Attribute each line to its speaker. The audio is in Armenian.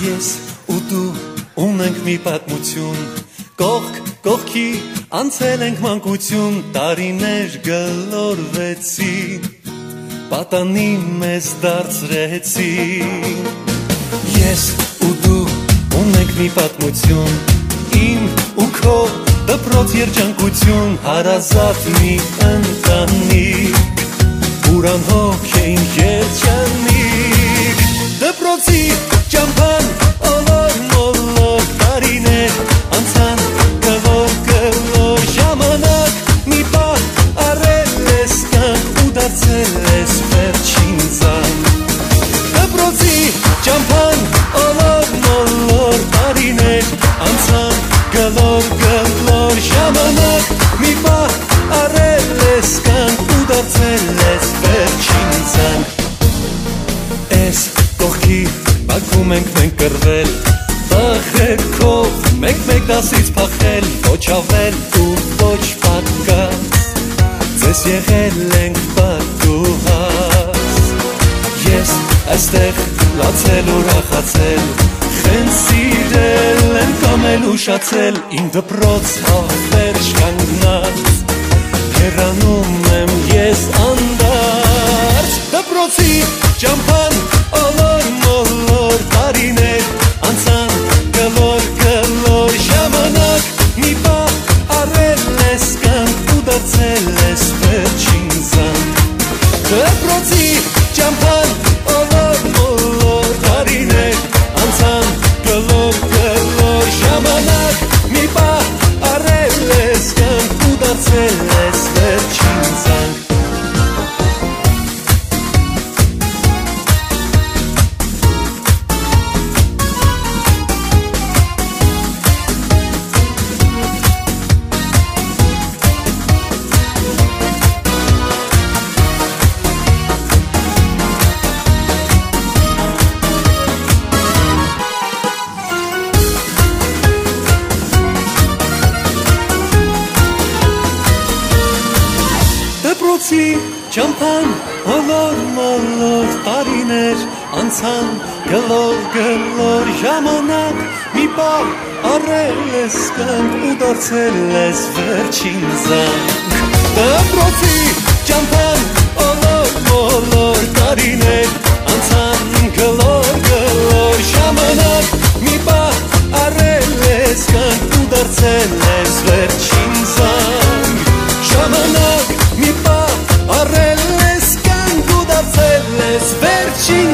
Speaker 1: Ես ու դու ունենք մի պատմություն, կողք կողքի անցել ենք մանկություն, տարիներ գլորվեցին, պատանի մեզ դարձրեցին։ Ես ու դու ունենք մի պատմություն, իմ ու քո դպրոց երջանկություն, հարազատ մի ընտանիք, ուրանհոգ էին երջանիկ, դպրոցի ճամփան ոլոր մոլոր տարիներ անցան գլոր գլոր ժամանակ մի պահ առել ես կյանք ու դարձել ես վերջին զանգ դպրոցի ճամփան ոլոր մոլոր տարիներ անցան գլոր գլոր ժամանակ մի պահ առել ես կյանք ու դարձել ես վերջին զանգ Ես կողքի բակում ենք մենք կռվել, տղերքով մեկ-մեկ դասից փախել, ոչ ավել ու ոչ պատկած, ձեզ եղել ենք պատուհաս։ Ես այստեղ լացել ու ուրախացել, խեն սիրել եմ կամել ուշացել, իմ դպրոց հավերժ կանգնած, հեռանում եմ ես անդարձ, դպրոցի ճամփան ոլոր մոլոր տարիներ անցան գլոր գլոր ժամանակ մի պահ առել ես կյանք ու դարձել ես վերջին զանգ դպրոցի ճամփան ոլոր մոլոր տարիներ անցան գլոր գլոր ժամանակ մի պահ առել ես կյանք ու դարձել ես վերջին զանգ Դպրոցի ճամփան ոլոր մոլոր տարիներ անցան գլոր գլոր ժամանակ մի պահ առել ես կյանք ու դարձել ես վերջին զանգ Դպրոցի ճամփան ոլոր մոլոր տարիներ անցան գլոր գլոր ժամանակ մի պահ առել ես կյանք ու դարձել ես վերջին զանգ ժամանակ մի պահ առել ես կյանք ու դարձել ես վերջին